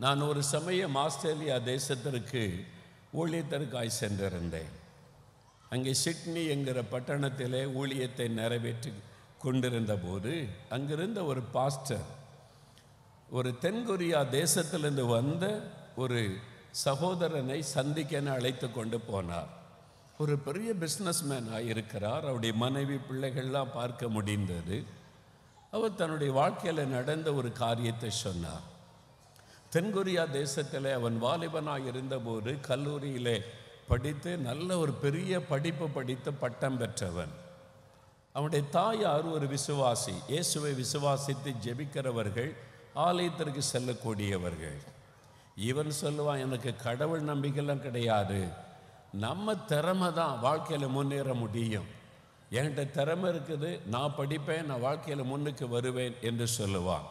நான் ஒரு சமயம் ஆஸ்திரேலியா தேசத்திற்கு ஊழியத்திற்காய் சென்றிருந்தேன். அங்கே சிட்னி என்கிற பட்டணத்திலே ஊழியத்தை நிறைவேற்றி கொண்டிருந்த போது அங்கிருந்த ஒரு பாஸ்டர் ஒரு தென்கொரியா தேசத்திலிருந்து வந்த ஒரு சகோதரனை சந்திக்க அழைத்து கொண்டு போனார். ஒரு பெரிய பிஸ்னஸ்மேனாக இருக்கிறார். அவருடைய மனைவி பிள்ளைகள்லாம் பார்க்க முடிந்தது. அவர் தன்னுடைய வாழ்க்கையில் நடந்த ஒரு காரியத்தை சொன்னார். தென்கொரியா தேசத்தில் அவன் வாலிபனாக இருந்தபோது கல்லூரியிலே படித்து நல்ல ஒரு பெரிய படிப்பு படித்து பட்டம் பெற்றவன். அவனுடைய தாயார் ஒரு விசுவாசி, இயேசுவை விசுவாசித்து ஜெபிக்கிறவர்கள், ஆலயத்திற்கு செல்லக்கூடியவர்கள். இவன் சொல்லுவான், எனக்கு கடவுள் நம்பிக்கைலாம் கிடையாது, நம்ம திறமை தான் வாழ்க்கையில் முன்னேற முடியும், என்கிட்ட திறமை இருக்குது, நான் படிப்பேன், நான் வாழ்க்கையில் முன்னுக்கு வருவேன் என்று சொல்லுவான்.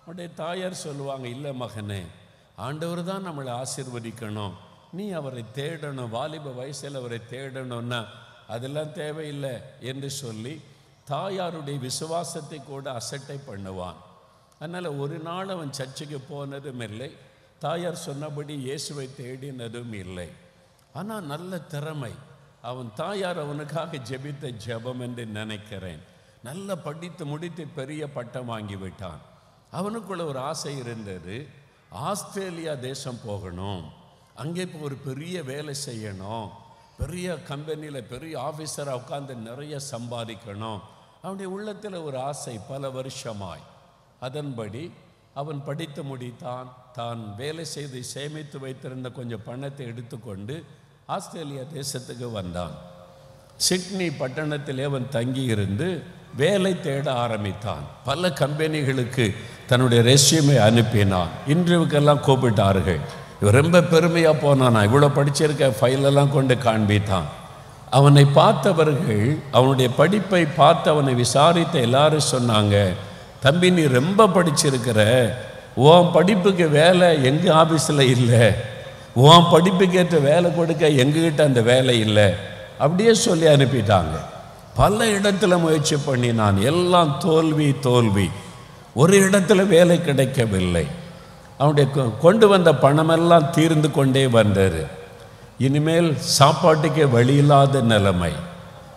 அவனுடைய தாயார் சொல்லுவாங்க, இல்லை மகனே, ஆண்டவர் தான் நம்மளை ஆசீர்வதிக்கணும், நீ அவரை தேடணும், வாலிப வயசில் அவரை தேடணும்னா அதெல்லாம் தேவையில்லை என்று சொல்லி தாயாருடைய விசுவாசத்தை கூட அசட்டை பண்ணுவான். அதனால் ஒரு நாள் அவன் சர்ச்சுக்கு போனதும் இல்லை, தாயார் சொன்னபடி இயேசுவை தேடினதும் இல்லை. ஆனால் நல்ல திறமை. அவன் தாயார் அவனுக்காக ஜெபித்த ஜெபம் என்று நினைக்கிறேன். நல்லா படித்து முடித்து பெரிய பட்டம் வாங்கிவிட்டான். அவனுக்குள்ள ஒரு ஆசை இருந்தது, ஆஸ்திரேலியா தேசம் போகணும், அங்கே இப்போ ஒரு பெரிய வேலை செய்யணும், பெரிய கம்பெனியில் பெரிய ஆஃபீஸராக உட்காந்து நிறைய சம்பாதிக்கணும். அவனுடைய உள்ளத்தில் ஒரு ஆசை பல வருஷமாய். அதன்படி அவன் படித்து முடித்தான். தான் வேலை செய்து சேமித்து வைத்திருந்த கொஞ்சம் பணத்தை எடுத்துக்கொண்டு ஆஸ்திரேலியா தேசத்துக்கு வந்தான். சிட்னி பட்டணத்திலே அவன் தங்கி இருந்து வேலை தேட ஆரம்பித்தான். பல கம்பெனிகளுக்கு தன்னுடைய ரெஸ்யூமை அனுப்பினான். இன்டர்வியூக்கெல்லாம் கூப்பிட்டார்கள். இவன் ரொம்ப பெருமையாக போனான், நான் இவ்வளோ படிச்சிருக்க, ஃபைலெல்லாம் கொண்டு காண்பித்தான். அவனை பார்த்தவர்கள், அவனுடைய படிப்பை பார்த்து அவனை விசாரித்த எல்லாரும் சொன்னாங்க, தம்பி நீ ரொம்ப படிச்சிருக்கிற, உன் படிப்புக்கு வேலை எங்கள் ஆஃபீஸில் இல்லை, உன் படிப்புக்கேற்ற வேலை கொடுக்க எங்ககிட்ட அந்த வேலை இல்லை, அப்படியே சொல்லி அனுப்பிட்டாங்க. பல இடத்துல முயற்சி பண்ணினான், எல்லாம் தோல்வி. ஒரு இடத்துல வேலை கிடைக்கவில்லை. அவனுடைய கொண்டு வந்த பணமெல்லாம் தீர்ந்து கொண்டே வந்தது. இனிமேல் சாப்பாட்டுக்கே வழி இல்லாத நிலைமை.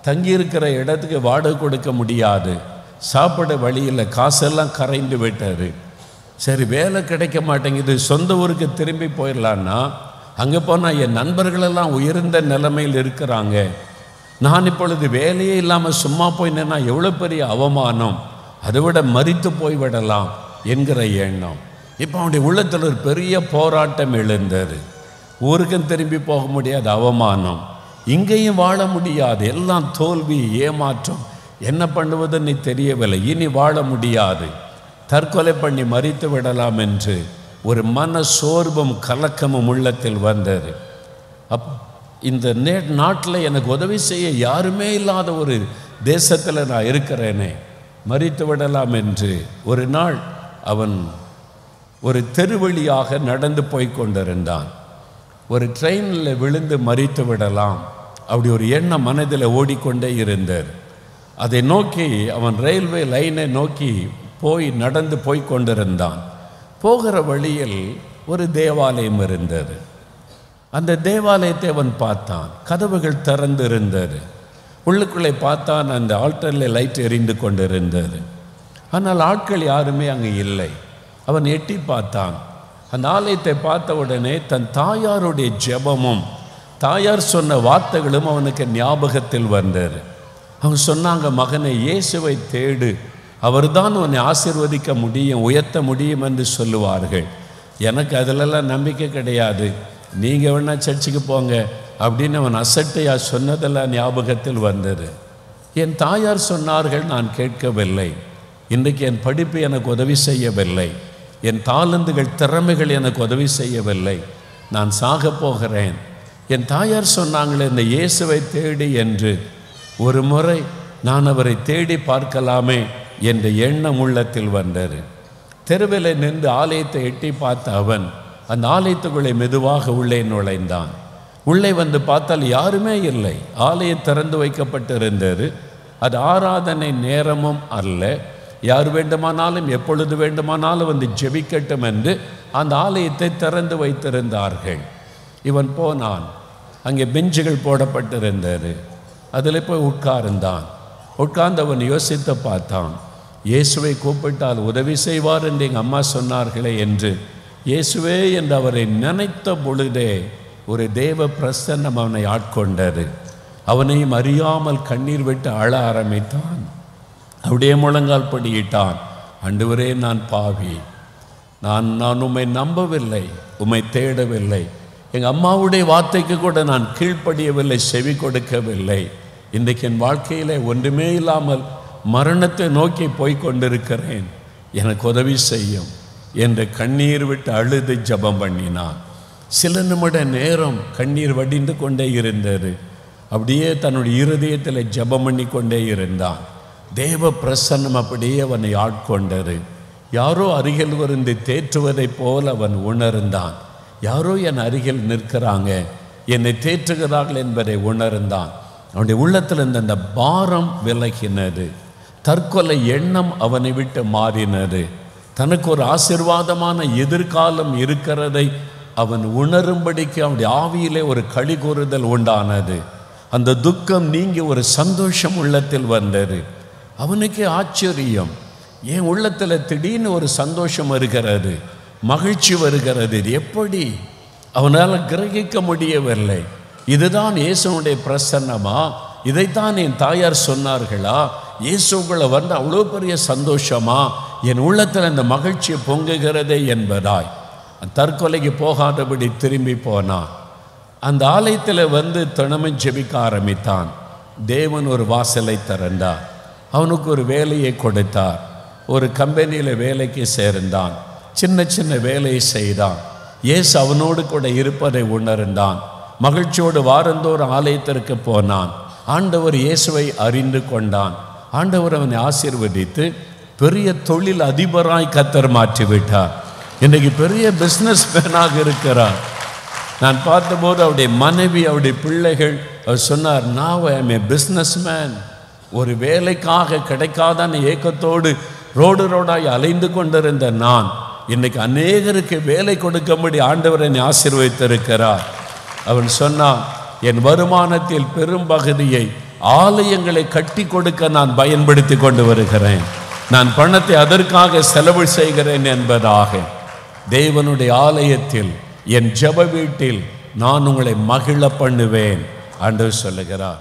தங்கியிருக்கிற இடத்துக்கு வாடகை கொடுக்க முடியாது, சாப்பிட வழியில், காசெல்லாம் கரைந்து விட்டார். சரி, வேலை கிடைக்க மாட்டேங்குது, சொந்த ஊருக்கு திரும்பி போயிடலான்னா அங்கே போனால் என் நண்பர்களெல்லாம் உயர்ந்த நிலைமையில் இருக்கிறாங்க, நான் இப்பொழுது வேலையே இல்லாமல் சும்மா போய் நின்னா எவ்வளோ பெரிய அவமானம், அதை விட மரித்து போய்விடலாம் என்கிற எண்ணம். இப்போ அவனுடைய உள்ளத்தில் ஒரு பெரிய போராட்டம் எழுந்தது. ஊருக்கும் திரும்பி போக முடியாது, அவமானம், இங்கேயும் வாழ முடியாது, எல்லாம் தோல்வி, ஏமாற்றம், என்ன பண்ணுவதுன்னு தெரியவில்லை, இனி வாழ முடியாது, தற்கொலை பண்ணி மரித்து விடலாம் என்று ஒரு மன சோர்வும் கலக்கமும் உள்ளத்தில் வந்தது. இந்த நாட்டில் எனக்கு உதவி செய்ய யாருமே இல்லாத ஒரு தேசத்தில் நான் இருக்கிறேனே, மரித்து விடலாம் என்று ஒரு நாள் அவன் ஒரு தெருவழியாக நடந்து போய் கொண்டிருந்தான். ஒரு ட்ரெயினில் விழுந்து மரித்து விடலாம், அப்படி ஒரு எண்ணம் மனதில் ஓடிக்கொண்டே இருந்தார். அதை நோக்கி அவன் ரயில்வே லைனை நோக்கி நடந்து போய் கொண்டிருந்தான். போகிற வழியில் ஒரு தேவாலயம் இருந்தது. அந்த தேவாலயத்தை அவன் பார்த்தான், கதவுகள் திறந்து இருந்தது. உள்ளுக்குள்ளே பார்த்தான், அந்த ஆல்டரில் லைட் எரிந்து கொண்டிருந்தது. ஆனால் ஆட்கள் யாருமே அங்கே இல்லை. அவன் எட்டி பார்த்தான். அந்த ஆலயத்தை பார்த்த உடனே தன் தாயாருடைய ஜெபமும் தாயார் சொன்ன வார்த்தைகளும் அவனுக்கு ஞாபகத்தில் வந்தது. அவங்க சொன்னாங்க, மகனை இயேசுவை தேடு, அவர்தான் உன்னை ஆசீர்வதிக்க முடியும், உயர்த்த முடியும் என்று சொல்லுவார்கள். எனக்கு அதிலெல்லாம் நம்பிக்கை கிடையாது, நீங்கள் வேணா சர்ச்சுக்கு போங்க அப்படின்னு அவன் அசட்டையாக சொன்னதெல்லாம் ஞாபகத்தில் வந்தது. என் தாயார் சொன்னார்கள், நான் கேட்கவில்லை. இன்றைக்கு என் படிப்பு எனக்கு உதவி செய்யவில்லை, என் தாளந்துகள் திறமைகள் எனக்கு உதவி செய்யவில்லை, நான் சாக போகிறேன். என் தாயார் சொன்னாங்களே இந்த இயேசுவை தேடி என்று, ஒரு முறை நான் அவரை தேடி பார்க்கலாமே என்ற எண்ணம் உள்ளத்தில் வந்தது. தெருவில் நின்று ஆலயத்தை எட்டி பார்த்த அவன் அந்த ஆலயத்துக்குள்ளே மெதுவாக உள்ளே நுழைந்தான். உள்ளே வந்து பார்த்தால் யாருமே இல்லை. ஆலயம் திறந்து வைக்கப்பட்டிருந்தது. அது ஆராதனை நேரமும் அல்ல, யார் வேண்டுமானாலும் எப்பொழுது வேண்டுமானாலும் வந்து ஜெபிக்கட்டும் என்று அந்த ஆலயத்தை திறந்து வைத்திருந்தார்கள். இவன் போனான். அங்கே பெஞ்சுகள் போடப்பட்டிருந்தது. அதில் போய் உட்கார்ந்தான். உட்கார்ந்தவன் யோசித்து பார்த்தான். இயேசுவை கூப்பிட்டால் உதவி செய்வார் என்று எங்கள் அம்மா சொன்னார்களே என்று இயேசுவே என்று அவரை நினைத்த பொழுதே ஒரு தேவ பிரசன்னம் அவனை ஆட்கொண்டது. அவனையும் அறியாமல் கண்ணீர் விட்டு அழ ஆரம்பித்தான். அப்படியே முழங்கால் படியிட்டான். ஆண்டவரே, நான் பாவி, நான் உம்மை நம்பவில்லை, உம்மை தேடவில்லை, எங்கள் அம்மாவுடைய வார்த்தைக்கு கூட நான் கீழ்ப்படியவில்லை, செவி கொடுக்கவில்லை. இன்றைக்கு என் வாழ்க்கையில் ஒன்றுமே இல்லாமல் மரணத்தை நோக்கி போய்கொண்டிருக்கிறேன், எனக்கு உதவி செய்யும் என்று கண்ணீர் விட்டு அழுது ஜெபம் பண்ணினான். சில நிமிட நேரம் கண்ணீர் வடிந்து கொண்டே இருந்தது. அப்படியே தன்னுடைய இருதயத்தில் ஜெபம் பண்ணி கொண்டே இருந்தான். தேவ பிரசன்னம் அப்படியே அவனை ஆட்கொண்டது. யாரோ அருகில் இருந்து தேற்றுவதைப் போல் அவன் உணர்ந்தான். யாரோ என் அருகில் நிற்கிறாங்க, என்னை தேற்றுகிறார்கள் என்பதை உணர்ந்தான். அவனுடைய உள்ளத்தில் இருந்த அந்த பாரம் விலகினது. தற்கொலை எண்ணம் அவனை விட்டு மாறினது. தனக்கு ஒரு ஆசீர்வாதமான எதிர்காலம் இருக்கிறதை அவன் உணரும்படிக்கு அவனுடைய ஆவியிலே ஒரு களி கூறுதல் உண்டானது. அந்த துக்கம் நீங்கி ஒரு சந்தோஷம் உள்ளத்தில் வந்தது. அவனுக்கே ஆச்சரியம், என் உள்ளத்தில் திடீர்னு ஒரு சந்தோஷம் வருகிறது, மகிழ்ச்சி வருகிறது. இது எப்படி? அவனால் கிரகிக்க முடியவில்லை. இதுதான் இயேசுடைய பிரசன்னமா? இதைத்தான் என் தாயார் சொன்னார்களா? இயேசுக்குள்ள வந்து அவ்வளோ பெரிய சந்தோஷமா? என் உள்ளத்தில் அந்த மகிழ்ச்சி பொங்குகிறதே என்பதாய் தற்கொலைக்கு போகாதபடி திரும்பி போனான். அந்த ஆலயத்தில் வந்து தினமும் ஜெபிக்க ஆரம்பித்தான். தேவன் ஒரு வாசலை திறந்தார். அவனுக்கு ஒரு வேலையை கொடுத்தார். ஒரு கம்பெனியில் வேலைக்கு சேர்ந்தான். சின்ன சின்ன வேலையை செய்தான். இயேசு அவனோடு கூட இருப்பதை உணர்ந்தான். மகிழ்ச்சியோடு வாரந்தோறும் ஆலயத்திற்கு போனான். ஆண்டவர் இயேசுவை அறிந்து கொண்டான். ஆண்டவர் அவனை ஆசீர்வதித்து பெரிய தொழில் அதிபராய் கர்த்தர் மாற்றிவிட்டார். இன்றைக்கு பெரிய பிஸ்னஸ் மேனாக இருக்கிறார். நான் பார்த்தபோது அவருடைய மனைவி, அவருடைய பிள்ளைகள், அவர் சொன்னார், நான் I M A business man. ஒரு வேலைக்காக கிடைக்காத ஏக்கத்தோடு ரோடாய் அலைந்து கொண்டிருந்த நான் இன்னைக்கு அநேகருக்கு வேலை கொடுக்கும்படி ஆண்டவர் என்னை ஆசீர்வதித்திருக்கிறார். அவன் சொன்னான், என் வருமானத்தில் பெரும் பகுதியை ஆலயங்களை கட்டி கொடுக்க நான் பயன்படுத்தி கொண்டு வருகிறேன். நான் பணத்தை அதற்காக செலவு செய்கிறேன் என்பதாக. தேவனுடைய ஆலயத்தில், என் ஜெப வீட்டில் நான் உங்களை மகிழ பண்ணுவேன் ஆண்டவர் சொல்லுகிறார்.